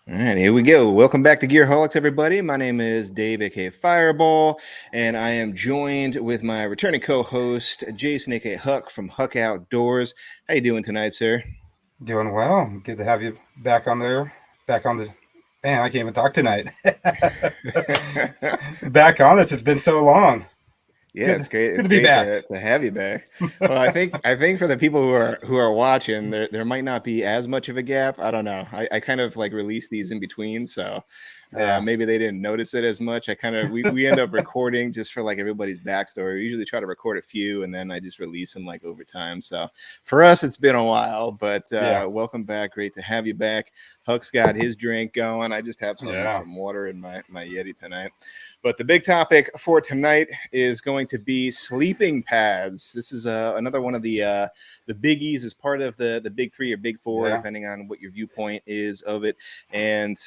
All right, here we go. Welcome back to GEARHAULICS, everybody. My name is Dave, aka Fireball, and I am joined with my returning co-host, Jason, aka Huck from Huck Outdoors. How you doing tonight, sir? Doing well. Good to have you back on there. Back on this. Man, I can't even talk tonight. Back on this. It's been so long. Yeah, it's Good. great. Good It's to be great back. to have you back. Well, I think for the people who are watching, there might not be as much of a gap. I don't know. I kind of like release these in between, so Yeah. maybe they didn't notice it as much. We end up recording just for like everybody's backstory. We usually try to record a few and then I just release them like over time. So for us, it's been a while, but Yeah. welcome back. Great to have you back. Huck's got his drink going. I just have Yeah. some water in my Yeti tonight. But the big topic for tonight is going to be sleeping pads. This is another one of the biggies as part of the big three or big four, Yeah. depending on what your viewpoint is of it. And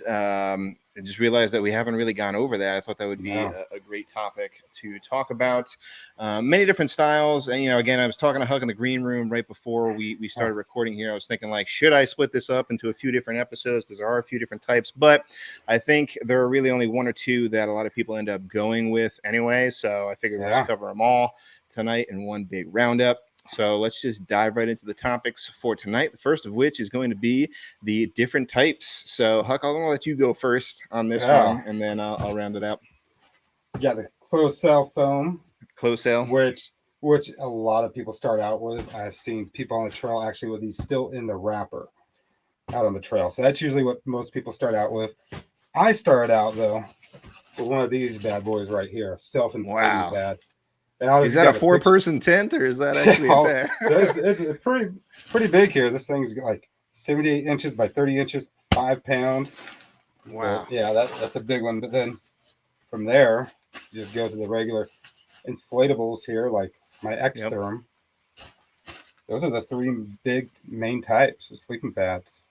I just realized that we haven't really gone over that. I thought that would be No. a great topic to talk about. Many different styles. And, again, I was talking to Huck in the green room right before we Yeah. started recording here. I was thinking, like, should I split this up into a few different episodes? Because there are a few different types. But I think there are really only one or two that a lot of people end up going with anyway. So I figured we'll just Yeah. cover them all tonight in one big roundup. So let's just dive right into the topics for tonight. The first of which is going to be the different types. So Huck, I'm gonna let you go first on this Yeah. one, and then I'll round it out. You got the closed cell foam, Close sale. which a lot of people start out with. I've seen people on the trail actually with these still in the wrapper out on the trail. So that's usually what most people start out with. I started out though with one of these bad boys right here, self-inflating Wow. pad. And I Is just that a got a picture. four-person tent or is that actually a Oh, bed? it's pretty big here. This thing's like 78 inches by 30 inches, 5 pounds. But Wow. yeah, that's a big one. But then from there, you just go to the regular inflatables here, like my X Yep. Therm. Those are the three big main types of sleeping pads.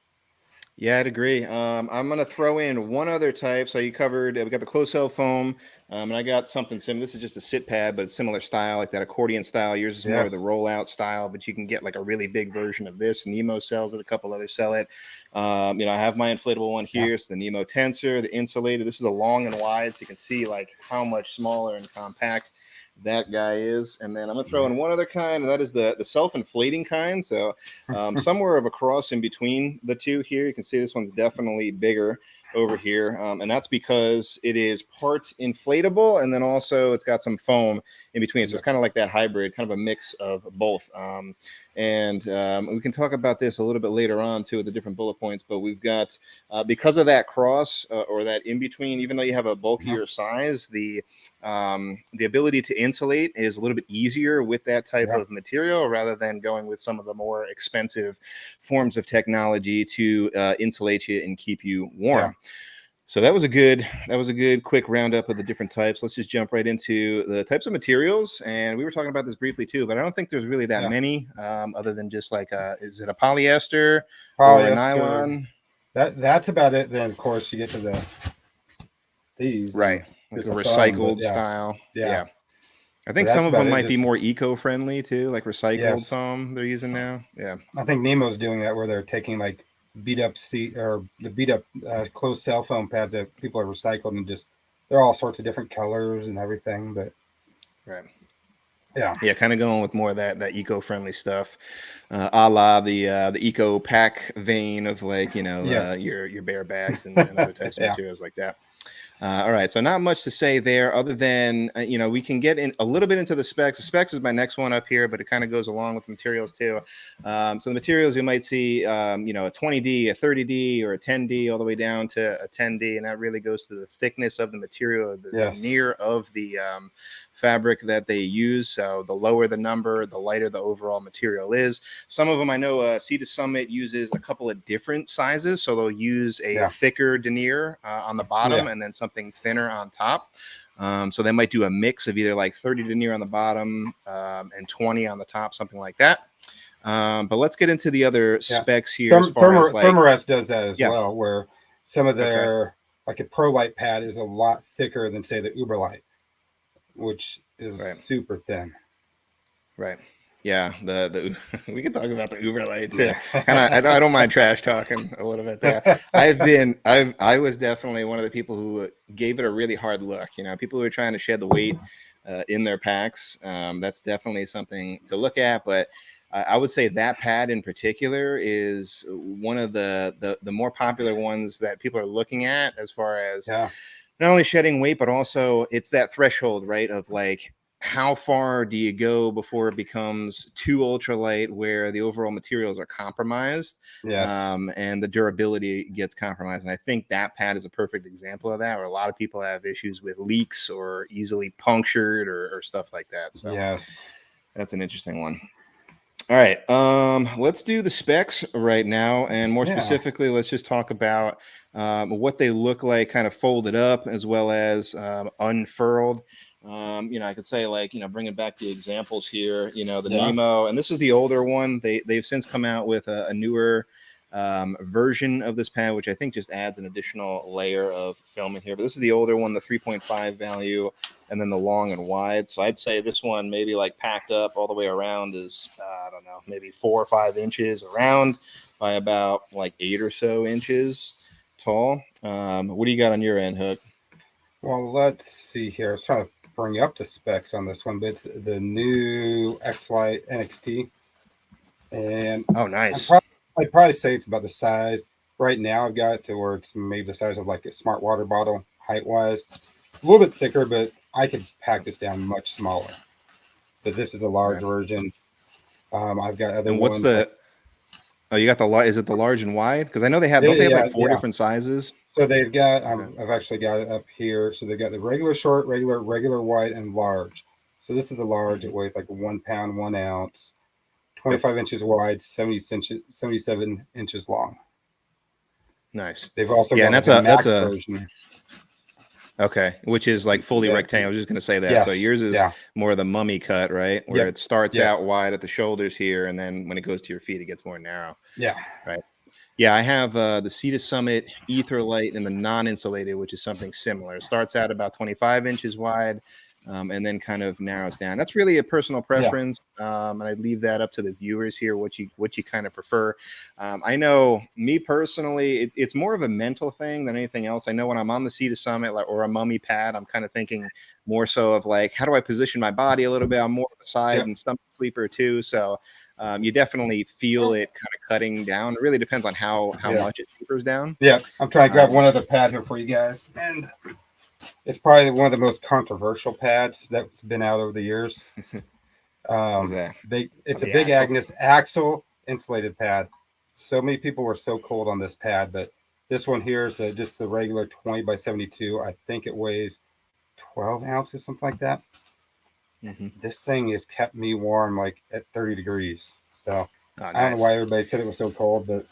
Yeah, I'd agree. I'm gonna throw in one other type. So you covered. We got the closed cell foam, and I got something similar. This is just a sit pad, but similar style, like that accordion style. Yours is more of the Yes. rollout style, but you can get like a really big version of this. Nemo sells it. A couple others sell it. I have my inflatable one Yeah. here. It's the Nemo Tensor, the insulated. This is a long and wide, so you can see like how much smaller and compact that guy is. And then I'm gonna throw Yeah. in one other kind, and that is the self-inflating kind. So somewhere of a cross in between the two here. You can see this one's definitely bigger over here, and that's because it is part inflatable and then also it's got some foam in between. So Yeah. it's kind of like that hybrid, kind of a mix of both. And we can talk about this a little bit later on too, with the different bullet points. But we've got because of that cross or that in between, even though you have a Mhm. bulkier size, the ability to insulate is a little bit easier with that type Yeah. of material rather than going with some of the more expensive forms of technology to insulate you and keep you Yeah. warm. So that was a good quick roundup of the different types. Let's just jump right into the types of materials. And we were talking about this briefly too, but I don't think there's really that Yeah. many other than just like is it a polyester or a Polyester. nylon? That's about it. Then of course you get to these Right, and like a just a foam. But recycled yeah, style. yeah. Yeah, I But think some that's of about them it. might be Just more eco-friendly too, like recycled yes. foam they're using now. Yeah. I think Nemo's doing that where they're taking like beat up seat or the beat up closed cell phone pads that people are recycled and just they're all sorts of different colors and everything. But Right. yeah, Yeah, kind of going with more of that eco-friendly stuff, a la the eco pack vein of like yes, your bear bags and other types of yeah, materials like that. All right, so not much to say there, other than we can get in a little bit into the specs. The specs is my next one up here, but it kind of goes along with the materials too. So the materials you might see, a 20D, a 30D, or a 10D, all the way down to a 10D, and that really goes to the thickness of the material, the yes, veneer of the fabric that they use. So the lower the number, the lighter the overall material is. Some of them I know Sea to Summit uses a couple of different sizes. So they'll use a yeah, thicker denier on the yeah, bottom and then something thinner on top. So they might do a mix of either like 30 denier on the bottom and 20 on the top, something like that. But let's get into the other yeah. specs here as far as like, Thermarest does that as yeah, well, where some of okay, their like a Pro Light pad is a lot thicker than say the Uber Light, which is right, super thin. right. Yeah, the we can talk about the Uber light too. Yeah. Kind of, I don't mind trash talking a little bit there. I was definitely one of the people who gave it a really hard look. You know, people who are trying to shed the weight in their packs. That's definitely something to look at. But I would say that pad in particular is one of the more popular ones that people are looking at as far as Yeah. not only shedding weight, but also it's that threshold, right? Of like, how far do you go before it becomes too ultralight where the overall materials are compromised Yes. and the durability gets compromised? And I think that pad is a perfect example of that, where a lot of people have issues with leaks or easily punctured or stuff like that. So Yes. that's an interesting one. All right, let's do the specs right now, and more Yeah. specifically, let's just talk about what they look like, kind of folded up as well as unfurled. You know, I could say like, you know, bringing back the examples here. You know, the Yeah. Nemo, and this is the older one. They've since come out with a newer version of this pad, which I think just adds an additional layer of film in here. But this is the older one, the 3.5 value, and then the long and wide. So I'd say this one maybe like packed up all the way around is I don't know, maybe 4 or 5 inches around by about like 8 or so inches tall. What do you got on your end, Hook? Well, let's see here. I was trying to bring up the specs on this one, but it's the new X-Lite NXT. And Oh, I'm nice. probably, I'd probably say it's about the size. Right now, I've got it to where it's maybe the size of like a smart water bottle, height-wise. A little bit thicker, but I could pack this down much smaller. But this is a large Okay. version. I've got other And what's ones like, the? Oh, you got the is it the large and wide? Because I know they have. yeah, Don't they have like yeah, 4 yeah. different sizes? So they've got, Okay. I've actually got it up here. So they've got the regular short, regular wide, and large. So this is a large. It Mhm. weighs like 1 pound, 1 ounce, Yep. 25 inches wide, 77 inches long. Nice. They've also Yeah, got and like that's a a max version. okay, which is like fully That, rectangle. I was just going to say that. So yes, yours is yeah, more of the mummy cut, right? Where yep, it starts yep, out wide at the shoulders here, and then when it goes to your feet, it gets more narrow, yeah, right? Yeah, I have the Sea to Summit Ether Light and the non-insulated, which is something similar. It starts out about 25 inches wide, and then kind of narrows down. That's really a personal yeah, preference, and I leave that up to the viewers here what you kind of prefer. I know me personally, it's more of a mental thing than anything else. I know when I'm on the Sea to Summit or a mummy pad, I'm kind of thinking more so of like, how do I position my body a little bit? I'm more of a side yep, and stomach sleeper too, so you definitely feel it kind of cutting down. It really depends on how yeah, much it tapers down. yeah. I'm trying to grab Um, one other pad here for you guys, and it's probably one of the most controversial pads that's been out over the years. was that It's a the big axle? Agnes axle insulated pad. So many people were so cold on this pad, but this one here is just the regular 20 by 72. I think it weighs 12 ounces, something like that. Hmm. This thing has kept me warm like at 30 degrees. So Oh, I don't know why nice. everybody said it was so cold, but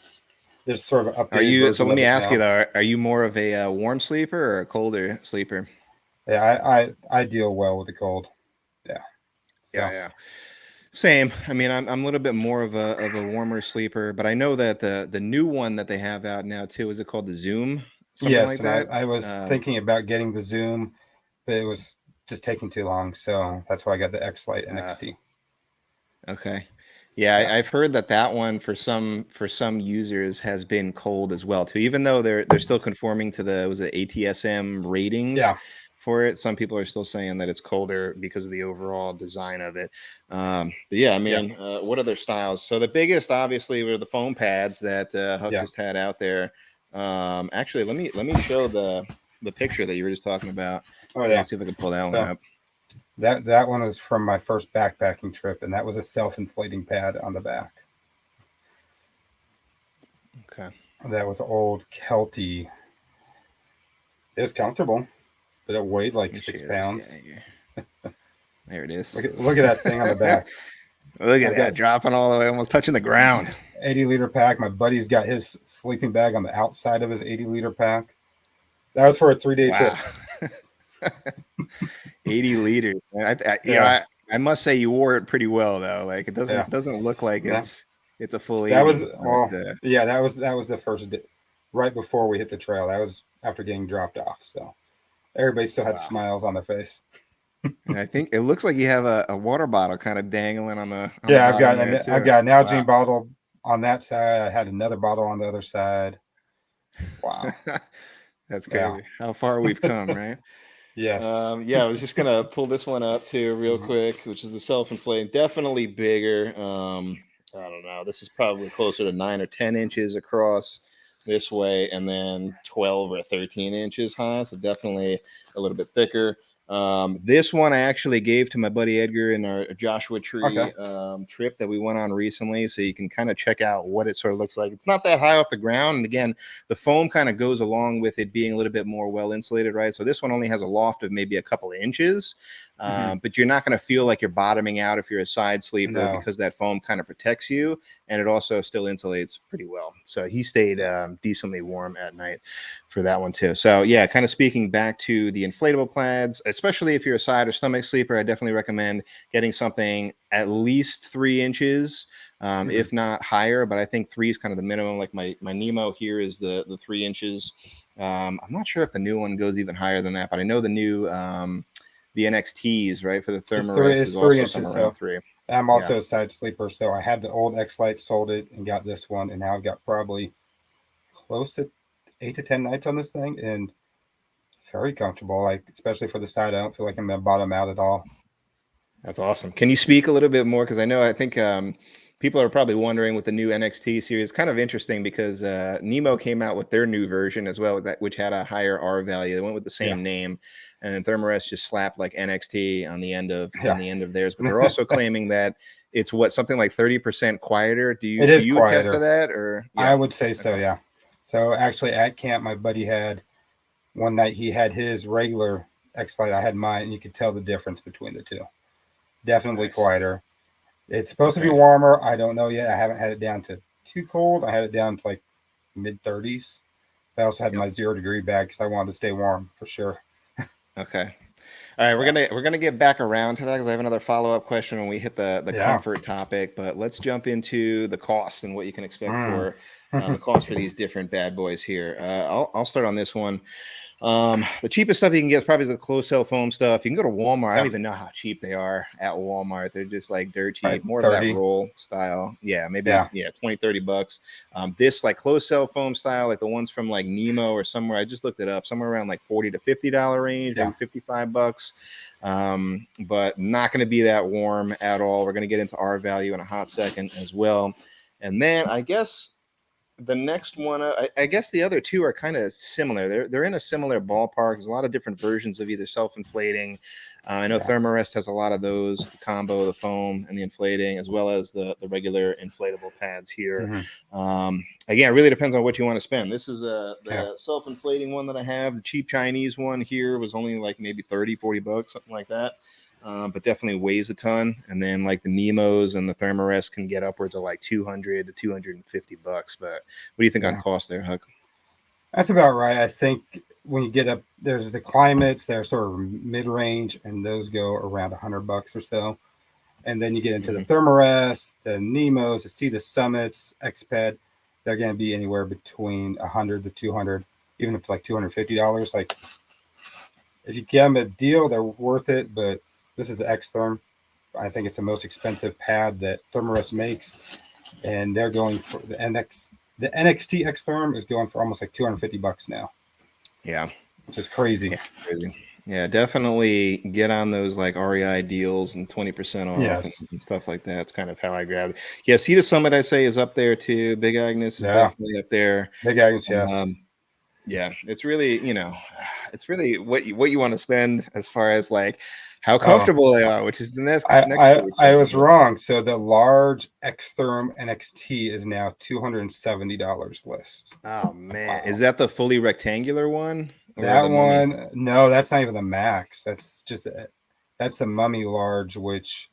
there's sort of an Are updated you? So version let of me it ask you now. though: Are you more of a warm sleeper or a colder sleeper? Yeah, I deal well with the cold. Yeah. Yeah, So yeah. Same. I mean, I'm a little bit more of a warmer sleeper, but I know that the new one that they have out now too, is it called the Zoom? Something yes, like and that. I was Um, thinking about getting the Zoom, but it was just taking too long. So that's why I got the X Lite uh, NXT. okay. Yeah, Yeah. I've heard that one for some users has been cold as well too. Even though they're still conforming to the was it ATSM ratings Yeah. for it, some people are still saying that it's colder because of the overall design of it. But yeah, I Yeah. mean, what other styles? So the biggest, obviously, were the foam pads that Huck Yeah. just had out there. Actually, let me show the picture that you were just talking about. Oh yeah. See if I can pull that one So up. that one was from my first backpacking trip, and that was a self-inflating pad on the back. Okay, That was old Kelty. It's comfortable, but it weighed let like me six share this pounds. guy here. There it is. Look at that thing on the back. Look at I've got that, dropping all the way, almost touching the ground. 80-liter pack. My buddy's got his sleeping bag on the outside of his 80-liter pack. That was for a 3-day trip. Wow. 80 liters. Man. Yeah, I must say you wore it pretty well though. Like it yeah. doesn't look like Yeah. it's a full That was 80. well, But yeah. That was the first day, right before we hit the trail. That was after getting dropped off. So everybody still had wow. smiles on their face. And I think it looks like you have a water bottle kind of dangling on the Yeah, bottom there I've too. got an Wow. Nalgene bottle on that side. I had another bottle on the other side. Wow. That's Yeah. crazy. How far we've come, right? Yes. Yeah, I was just gonna pull this one up too, real Mhm. quick, which is the self-inflating. Definitely bigger. I don't know. This is probably closer to 9 or 10 inches across this way, and then 12 or 13 inches high. So definitely a little bit thicker. This one I actually gave to my buddy Edgar in our Joshua Okay. Tree trip that we went on recently, so you can kind of check out what it sort of looks like. It's not that high off the ground, and again, the foam kind of goes along with it being a little bit more well insulated, right? So this one only has a loft of maybe a couple of inches, Hmm. but you're not going to feel like you're bottoming out if you're a side sleeper No. because that foam kind of protects you, and it also still insulates pretty well. So he stayed Yeah. decently warm at night for that one too. So yeah, kind of speaking back to the inflatable plaids, especially if you're a side or stomach sleeper, I definitely recommend getting something at least 3 inches, Hmm. if not higher. But I think three is kind of the minimum. Like my Nemo here is the 3 inches. I'm not sure if the new one goes even higher than that, but I know the NXTs, right, for the Thermarest It's is three also inches. somewhere around So three. I'm Yeah, also a side sleeper. So I had the old X Lite, sold it, and got this one, and now I've got probably close to 8 to 10 nights on this thing, and it's very comfortable. Like especially for the side, I don't feel like I'm gonna bottom out at all. that's awesome. Can you speak a little bit more? Because I think people are probably wondering with the new NXT series. Kind of interesting because Nemo came out with their new version as well, which had a higher R value. They went with the Yeah. same name, and then Thermarest just slapped like NXT on Yeah. the end of theirs. But they're also claiming that it's something like 30% quieter. Do you It do is you attest to quieter. that or I yeah? would say so. Okay. Yeah. So actually, at camp, my buddy had one night. He had his regular X Lite. I had mine, and you could tell the difference between the two. Definitely Nice. quieter. It's supposed to be Okay. warmer. I don't know yet. I haven't had it down to too cold. I had it down to like mid 30s. I also had Yep. my 0 degree bag because I wanted to stay warm for sure. Okay. All right, Yeah. we're gonna get back around to that because I have another follow up question when we hit the Yeah. comfort topic. But let's jump into the cost and what you can expect Mm. for the cost for these different bad boys here. I'll start on this one. The cheapest stuff you can get is probably the closed cell foam stuff. You can go to Walmart. I don't Yeah. even know how cheap they are at Walmart. They're just like dirt Right. cheap, more of that 30. roll style. Yeah, maybe Yeah. yeah, 20, $30. This like closed cell foam style, like the ones from like Nemo or somewhere. I just looked it up, somewhere around like $40 to $50 range, Yeah. maybe $55. But not going to be that warm at all. We're going to get into R value in a hot second as well. And then I guess the next one, I guess the other two are kind of similar. They're in a similar ballpark. There's a lot of different versions of either self-inflating. I know Yeah. Thermarest has a lot of those, the combo, the foam, and the inflating, as well as the regular inflatable pads here. Hmm. Again, it really depends on what you want to spend. This is Yeah. the self-inflating one that I have. The cheap Chinese one here was only like maybe 30, $40, something like that. But definitely weighs a ton. And then like the Nemos and the Thermarest can get upwards of like 200 to $250. But what do you think on Yeah. cost there, Huck? That's about right. I think when you get up, there's the climates, they're sort of mid range, and those go around $100 or so. And then you get into the Mm-hmm. Thermarest, the Nemos, the Sea the Summits, Xped. They're going to be anywhere between 100 to 200, even up to like $250. Like if you get them a deal, they're worth it. But this is the X Therm. I think it's the most expensive pad that Thermarest makes, and they're going for the NX. The NXT X Therm is going for almost like $250 now, Yeah. which is crazy. Yeah. Crazy. Yeah, definitely get on those like REI deals and 20% off Yes. and stuff like that. It's kind of how I grabbed it. Yeah, Sea to Summit, I say, is up there too. Big Agnes is Yeah. definitely up there. Big Agnes, yes. Um, Yeah, it's really, it's really what you want to spend as far as like how Oh, comfortable they are, which is the I, next I big I thing. was wrong. So the large Xtherm NXT is now $270 list. Oh man, is Wow. that the fully rectangular one or That the mummy? one, no, that's not even the max. That's the mummy large, which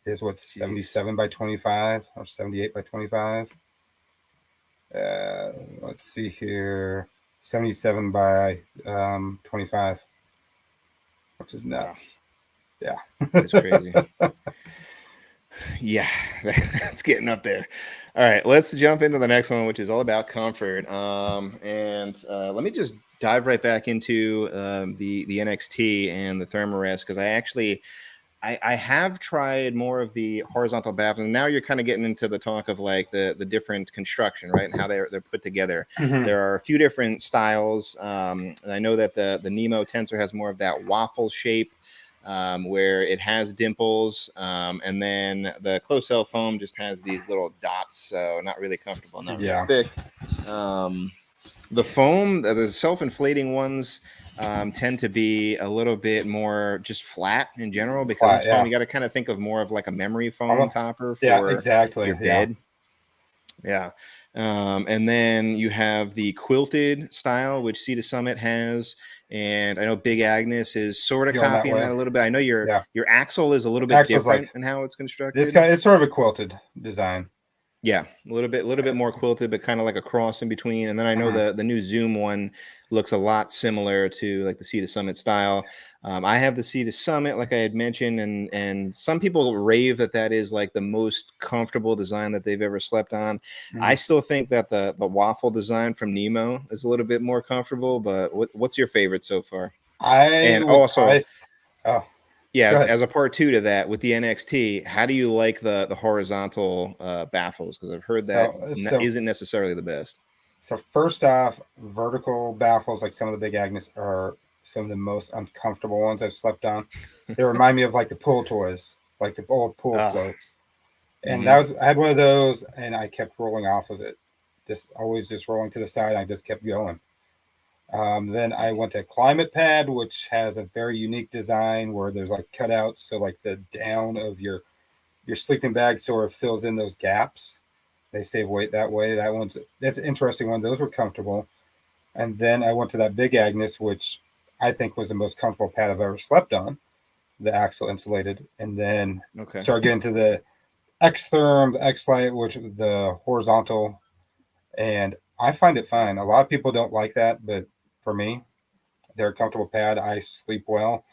is what, Jeez. 77 by 25 or 78 by 25. Let's see here, 77 by 25, which is Wow, nuts. Yeah. that is crazy. Yeah, it's getting up there. All right, let's jump into the next one, which is all about comfort. And let me just dive right back into the NXT and the Thermarest, because I have tried more of the horizontal baffles. And now you're kind of getting into the talk of like the different construction, right, and how they're put together. Mhm. There are a few different styles. I know that the Nemo Tensor has more of that waffle shape, where it has dimples, and then the closed cell foam just has these little dots, so not really comfortable, not really Yeah. thick. The foam, the self-inflating ones, tend to be a little bit more just flat in general, because Flat, it's foam. yeah. You got to kind of think of more of like a memory foam Almo- topper Yeah, for exactly. your Yeah. bed. Yeah. And then you have the quilted style, which Sea to Summit has. And I know Big Agnes is sort of Going that copying way. that a little bit. I know Yeah. your axle is a little bit Axle's like different in how it's this constructed. guy. It's sort of a quilted design. Yeah, a little bit more quilted, but kind of like a cross in between. And then I know Mhm. the new Zoom one looks a lot similar to like the Sea to Summit style. I have the Sea to Summit, like I had mentioned, and some people rave that that is like the most comfortable design that they've ever slept on. I Mhm. still think that the waffle design from Nemo is a little bit more comfortable. But what's your favorite so far? I And would also, probably. Oh, yeah, go ahead. as a part two to that with the NXT, how do you like the horizontal baffles? Because I've heard that So so isn't necessarily the best. so first off, vertical baffles like some of the Big Agnes are some of the most uncomfortable ones I've slept on. They remind me of like the pool toys, like the old pool Ah, floats. And mm-hmm. that was I had one of those, and I kept rolling off of it, just always just rolling to the side. I just kept going. Then I went to Climate Pad, which has a very unique design where there's like cutouts, so like the down of your sleeping bag sort of fills in those gaps. They save weight that way. That's an interesting one. Those were comfortable. And then I went to that Big Agnes, which I think was the most comfortable pad I've ever slept on, the axle insulated. And then Okay. start getting to the X Therm, the X Light, which the horizontal, and I find it fine. A lot of people don't like that, but for me, they're a comfortable pad. I sleep well.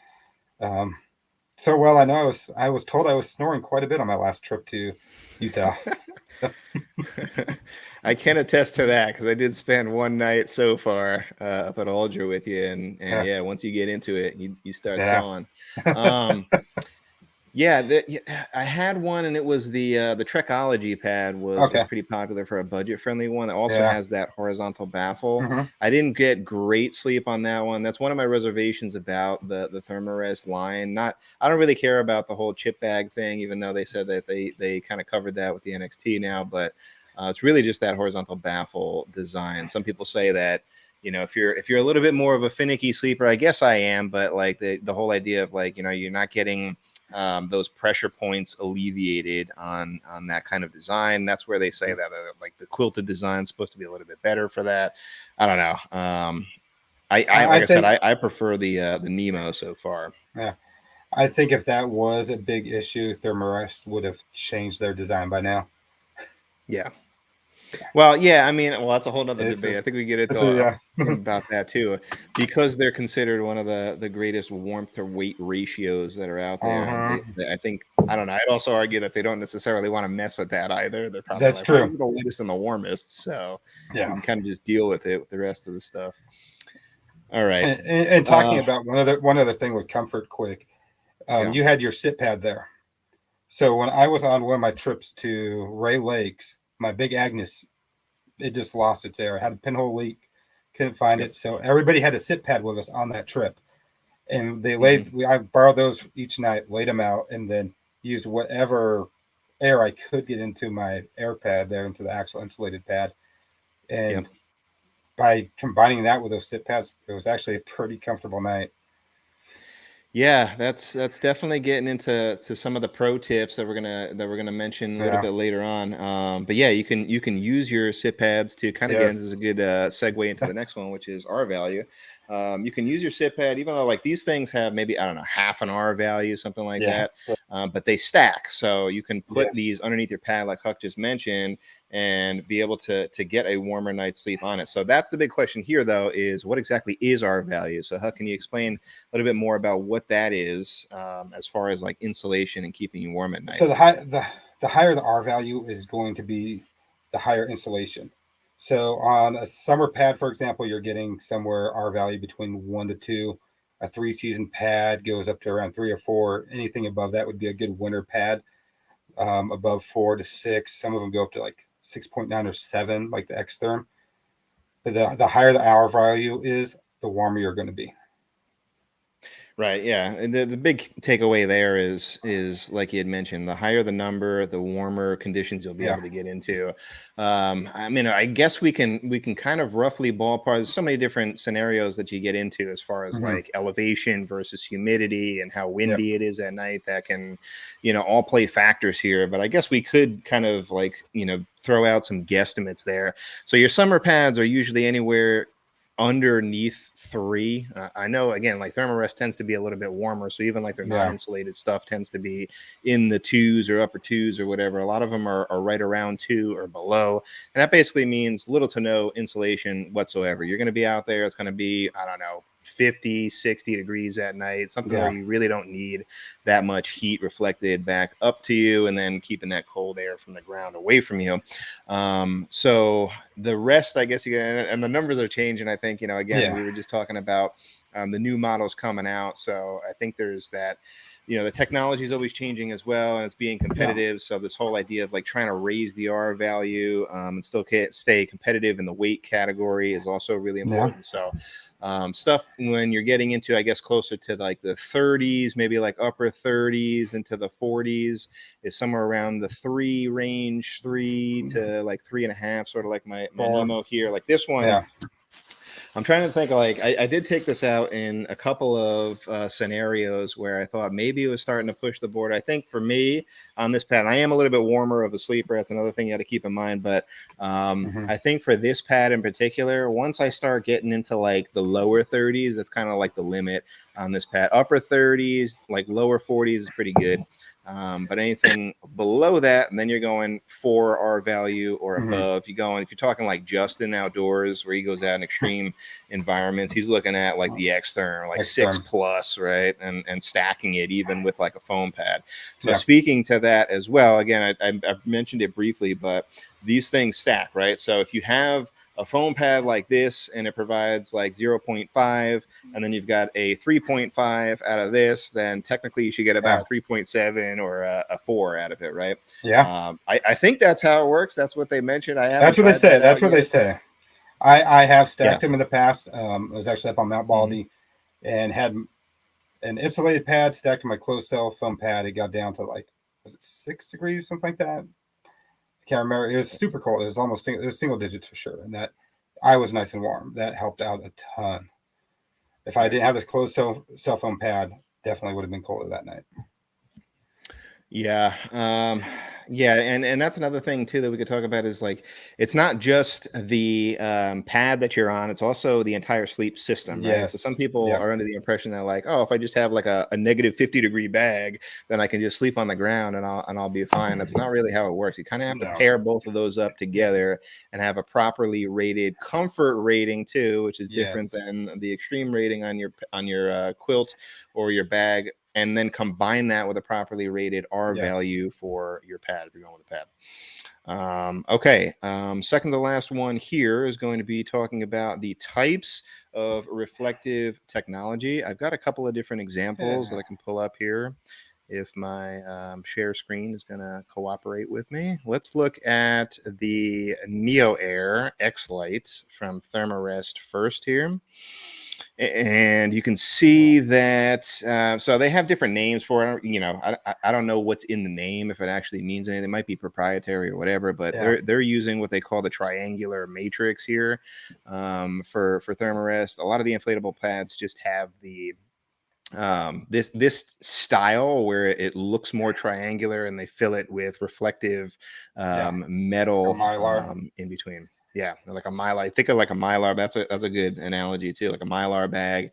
Um, so well, I was told I was snoring quite a bit on my last trip to Utah. I can attest to that because I did spend one night so far up at Alger with you, and Yeah, yeah, once you get into it, you start yeah. sawing. Um, Yeah, I had one, and it was the Trekology pad was Okay. pretty popular for a budget friendly one. That also Yeah. has that horizontal baffle. Hmm. I didn't get great sleep on that one. That's one of my reservations about the Thermarest line. Not I don't really care about the whole chip bag thing, even though they said that they kind of covered that with the NXT now. But it's really just that horizontal baffle design. Some people say that if you're a little bit more of a finicky sleeper, I guess I am, but like the whole idea of like you're not getting those pressure points alleviated on that kind of design. That's where they say that like the quilted design is supposed to be a little bit better for that. I don't know. I I like I said, think I prefer the Nemo so far. yeah. I think if that was a big issue, Thermarest would have changed their design by now. Yeah. Well, yeah, I mean, well, that's a whole nother It's a, debate. I think we get into it's a yeah. about that too, because they're considered one of the greatest warmth to weight ratios that are out there. Uh-huh. I think I don't know. I'd also argue that they don't necessarily want to mess with that either. They're probably That's like, well, true. we're the latest and the warmest, so we Yeah. can kind of just deal with it with the rest of the stuff. All right. And talking Uh, about one other thing with comfort, quick, yeah. you had your sit pad there. So when I was on one of my trips to Ray Lakes, my Big Agnes, it just lost its air. It had a pinhole leak, couldn't find Yep. it. So everybody had a sit pad with us on that trip, and Hmm. I borrowed those each night, laid them out, and then used whatever air I could get into my air pad there, into the actual insulated pad. Yep. And by combining that with those sit pads, it was actually a pretty comfortable night. Yeah, that's definitely getting into some of the pro tips that we're gonna mention a little Yeah. bit later on. But yeah, you can use your sit pads to kind of get into this is a Yes. good segue into the next one, which is R value. You can use your sit pad, even though like these things have maybe I don't know half an R value, something like Yeah. that, but they stack, so you can put Yes. these underneath your pad, like Huck just mentioned, and be able to get a warmer night's sleep on it. So that's the big question here, though, is what exactly is R value? So Huck, can you explain a little bit more about what that is, as far as like insulation and keeping you warm at night? So the higher the R value is going to be, the higher insulation. So on a summer pad, for example, you're getting somewhere R value between 1 to 2. A 3-season pad goes up to around 3 or 4. Anything above that would be a good winter pad. Above 4 to 6, some of them go up to like 6.9 or 7, like the Xtherm. But the higher the R value is, the warmer you're going to be. Right. Yeah. And the big takeaway there is like you had mentioned, the higher the number, the warmer conditions you'll be Yeah. able to get into. I mean, I guess we can kind of roughly ballpark. There's so many different scenarios that you get into as far as like elevation versus humidity and how windy it is at night. That can, all play factors here. But I guess we could kind of like, throw out some guesstimates there. So your summer pads are usually anywhere underneath 3. I know, again, like Thermarest tends to be a little bit warmer, so even like their non-insulated stuff tends to be in the 2s or upper 2s or whatever. A lot of them are right around 2 or below, and that basically means little to no insulation whatsoever. You're going to be out there, it's going to be, I don't know, 50, 60 degrees at night, something where you really don't need that much heat reflected back up to you, and then keeping that cold air from the ground away from you. So the rest, I guess, and the numbers are changing. I think, again, we were just talking about the new models coming out. So I think there's that, the technology is always changing as well, and it's being competitive. So this whole idea of like trying to raise the R value and still stay competitive in the weight category is also really important. So stuff when you're getting into, I guess, closer to like the 30s, maybe like upper 30s into the 40s, is somewhere around the 3 range, 3 to like 3.5, sort of like my Nemo here. Like this one, I'm trying to think, like, I did take this out in a couple of scenarios where I thought maybe it was starting to push the board. I think for me on this pad, I am a little bit warmer of a sleeper. That's another thing you got to keep in mind. But I think for this pad in particular, once I start getting into like the lower 30s, that's kind of like the limit on this pad. Upper 30s, like lower 40s is pretty good. But anything below that, and then you're going 4 R value or above. If you're talking like Justin Outdoors, where he goes out in extreme environments, he's looking at like the Xtherm, like 6+, right? And stacking it even with like a foam pad. So speaking to that as well, again, I mentioned it briefly, but these things stack, right? So if you have a foam pad like this and it provides like 0.5, and then you've got a 3.5 out of this, then technically you should get about 3.7 or a 4 out of it, right? I think that's how it works. That's what they mentioned. That's what they say. That's what they say. I have stacked them in the past. I was actually up on Mount Baldy and had an insulated pad stacked in my closed cell foam pad. It got down to like, was it 6 degrees, something like that? I can't remember. It was super cold. It was almost single digits for sure. And that I was nice and warm. That helped out a ton. If I didn't have this closed cell phone pad, definitely would have been colder that night. Yeah. And that's another thing too that we could talk about is like, it's not just the pad that you're on, it's also the entire sleep system, right? So some people are under the impression that like, oh, if I just have like a negative 50-degree bag, then I can just sleep on the ground and I'll be fine. That's not really how it works. You kind of have to pair both of those up together and have a properly rated comfort rating too, which is different than the extreme rating on your quilt or your bag, and then combine that with a properly rated R value for your pad if you're going with a pad. Okay. Second to last one here is going to be talking about the types of reflective technology. I've got a couple of different examples that I can pull up here if my share screen is going to cooperate with me. Let's look at the Neo Air X Lite from Thermarest first here. And you can see that, so they have different names for it. I don't know what's in the name, if it actually means anything. It might be proprietary or whatever, but they're using what they call the triangular matrix here for Thermarest. A lot of the inflatable pads just have the this style where it looks more triangular, and they fill it with reflective metal in between. Yeah, like a mylar. Think of like a mylar. That's a good analogy too, like a mylar bag.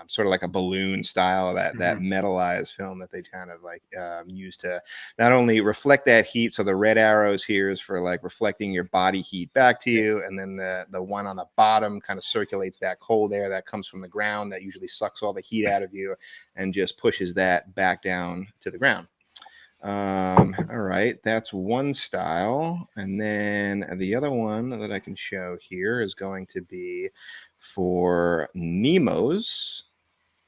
sort of like a balloon style, that metallized film that they kind of like use to not only reflect that heat. So the red arrows here is for like reflecting your body heat back to you, and then the one on the bottom kind of circulates that cold air that comes from the ground that usually sucks all the heat out of you and just pushes that back down to the ground. All right, that's one style. And then the other one that I can show here is going to be for Nemo's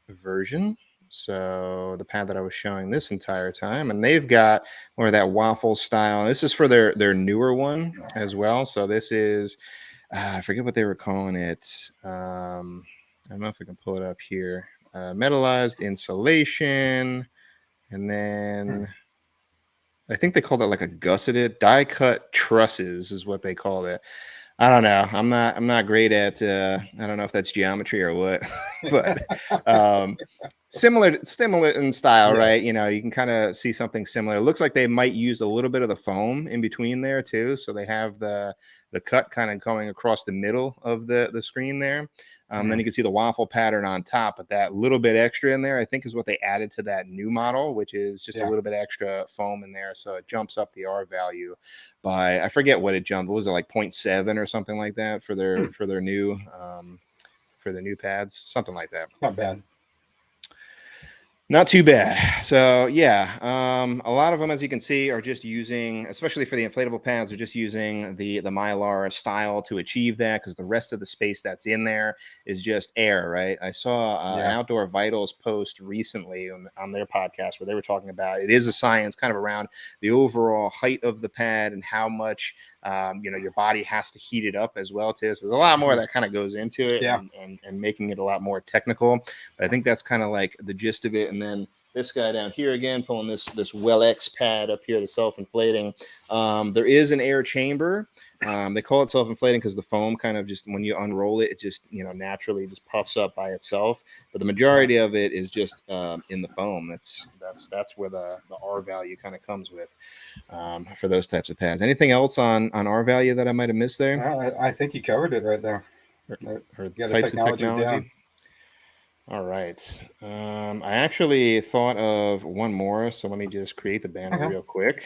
version. So the pad that I was showing this entire time, and they've got more of that waffle style. This is for their newer one as well. So this is, I forget what they were calling it. I don't know if I can pull it up here. Metallized insulation, and then I think they called it like a gusseted die cut trusses is what they called it. I don't know. I'm not great at I don't know if that's geometry or what, but similar in style, right? You know, you can kind of see something similar. It looks like they might use a little bit of the foam in between there too. So they have the cut kind of going across the middle of the screen there. Then you can see the waffle pattern on top, but that little bit extra in there, I think, is what they added to that new model, which is just a little bit extra foam in there. So it jumps up the R value by, I forget what it jumped. What was it, like 0.7 or something like that for their new pads, something like that. Not bad. Not too bad. So yeah, a lot of them, as you can see, are just using, especially for the inflatable pads, are just using the Mylar style to achieve that, because the rest of the space that's in there is just air, right? I saw an Outdoor Vitals post recently on their podcast where they were talking about it is a science kind of around the overall height of the pad and how much your body has to heat it up as well too. So there's a lot more that kind of goes into it, and making it a lot more technical. But I think that's kind of like the gist of it. And then this guy down here again, pulling this Well-X pad up here, the self-inflating. There is an air chamber. They call it self-inflating because the foam kind of just, when you unroll it, it just naturally just puffs up by itself. But the majority of it is just in the foam. That's where the R value kind of comes with for those types of pads. Anything else on R value that I might have missed there? No, I think you covered it right there. Or types of technology. All right. I actually thought of one more, so let me just create the banner real quick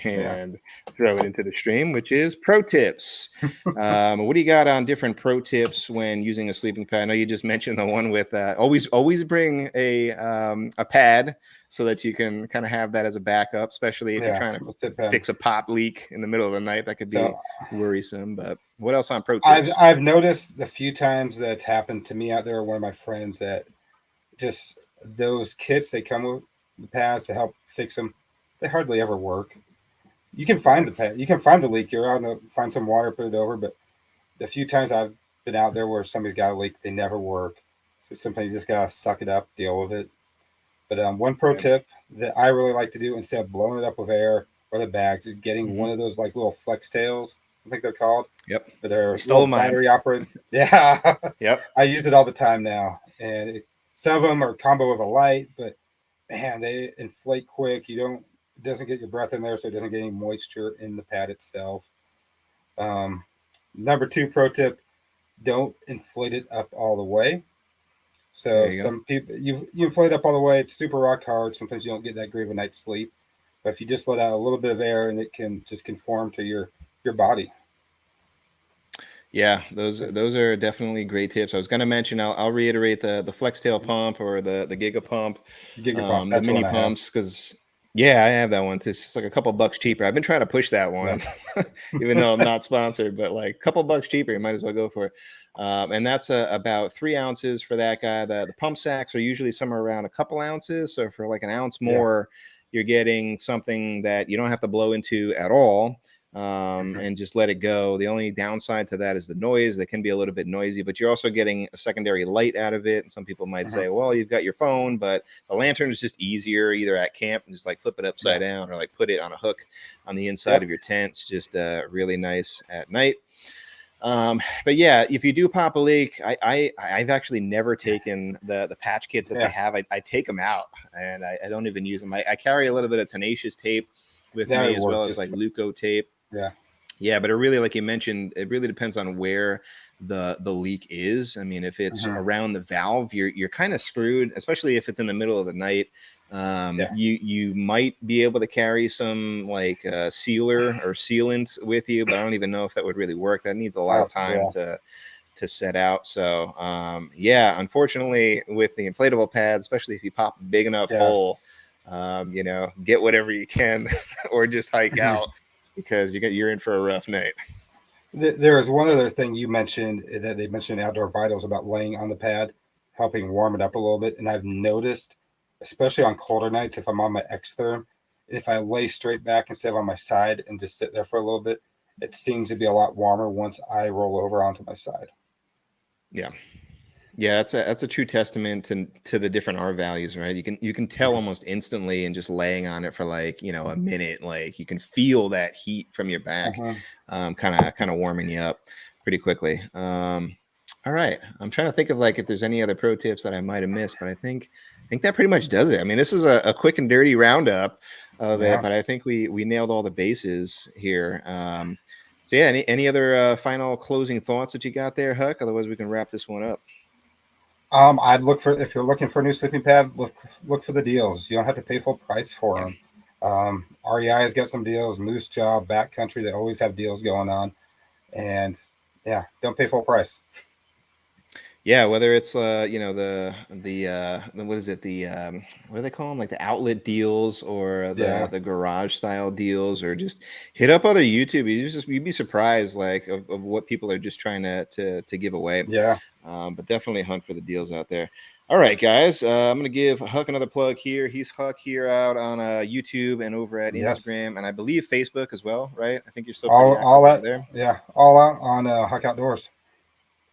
and throw it into the stream, which is pro tips. What do you got on different pro tips when using a sleeping pad? I know you just mentioned the one with always bring a pad so that you can kind of have that as a backup, especially if you're trying to fix a pop leak in the middle of the night. That could be worrisome. But what else on pro tips? I've noticed the few times that's happened to me out there, one of my friends, that just those kits they come with, the pads to help fix them, they hardly ever work. You can find the pad, you can find the leak, you're out and find some water, put it over, but the few times I've been out there where somebody's got a leak, they never work. So sometimes you just gotta suck it up, deal with it. But one pro tip that I really like to do, instead of blowing it up with air or the bags, is getting one of those like little flex tails, I think they're called. Yep. But they're battery operated. Yeah. Yep. I use it all the time now. And some of them are combo with a light, but man, they inflate quick. It doesn't get your breath in there, so it doesn't get any moisture in the pad itself. Number 2 pro tip, don't inflate it up all the way. So some people, you inflate up all the way, it's super rock hard. Sometimes you don't get that great of a night's sleep. But if you just let out a little bit of air, and it can just conform to your body. Yeah, those are definitely great tips. I was going to mention, I'll reiterate the flex tail pump or the Giga pump, that's the mini pumps, because I have that one. It's just like a couple bucks cheaper. I've been trying to push that one, even though I'm not sponsored, but like a couple bucks cheaper, you might as well go for it. And that's about 3 ounces for that guy. The pump sacks are usually somewhere around a couple ounces. So for like an ounce more, you're getting something that you don't have to blow into at all. And just let it go. The only downside to that is the noise. That can be a little bit noisy, but you're also getting a secondary light out of it. And some people might say, well, you've got your phone, but the lantern is just easier either at camp and just like flip it upside down, or like put it on a hook on the inside of your tent. It's just really nice at night. But yeah, if you do pop a leak, I've actually never taken the patch kits that they have. I take them out, and I don't even use them. I carry a little bit of tenacious tape with me, as well as like Luco tape. Yeah, but it really, like you mentioned, it really depends on where the leak is. I mean, if it's Mhm. around the valve, you're kind of screwed, especially if it's in the middle of the night. Yeah. You might be able to carry some like sealer or sealant with you, but I don't even know if that would really work. That needs a lot of time Yeah. to set out. So yeah, unfortunately, with the inflatable pads, especially if you pop a big enough hole, Yes. you know, get whatever you can, or just hike Mhm. out because you're in for a rough night. There is one other thing you mentioned that they mentioned in Outdoor Vitals about laying on the pad, helping warm it up a little bit. And I've noticed, especially on colder nights, if I'm on my Xtherm, if I lay straight back instead of on my side and just sit there for a little bit, it seems to be a lot warmer once I roll over onto my side. Yeah. Yeah, that's a true testament to the different R values, right? You can tell Mhm. almost instantly and just laying on it for like, you know, a minute, like you can feel that heat from your back, Mhm. kind of warming you up pretty quickly. All right. I'm trying to think of like if there's any other pro tips that I might have missed, but I think that pretty much does it. I mean, this is a quick and dirty roundup of it, Yeah. but I think we nailed all the bases here. So yeah, any other final closing thoughts that you got there, Huck? Otherwise, we can wrap this one up. I'd look for, if you're looking for a new sleeping pad, look for the deals. You don't have to pay full price for Yeah. them. REI has got some deals. Moose Jaw, Backcountry, they always have deals going on. And yeah, don't pay full price. Yeah, whether it's you know, what is it, the what do they call them, like the outlet deals or Yeah, the garage style deals, or just hit up other YouTube. You'd be surprised like of what people are just trying to give away. yeah, But definitely hunt for the deals out there. All right, guys, I'm gonna give Huck another plug here. He's Huck here out on YouTube and over at yes. Instagram and I believe Facebook as well, right? I think you're still pretty All active over that, there. yeah, all out on Huck Outdoors.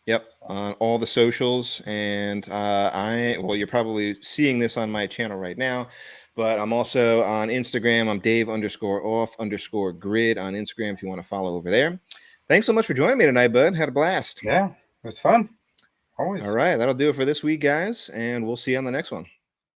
Yep, So, on all the socials, and well, you're probably seeing this on my channel right now, but I'm also on Instagram. I'm Dave_off_grid on Instagram if you want to follow over there. Thanks so much for joining me tonight, bud. Had a blast. yeah, it was fun. All Always. right, that'll do it for this week, guys, and we'll see you on the next one.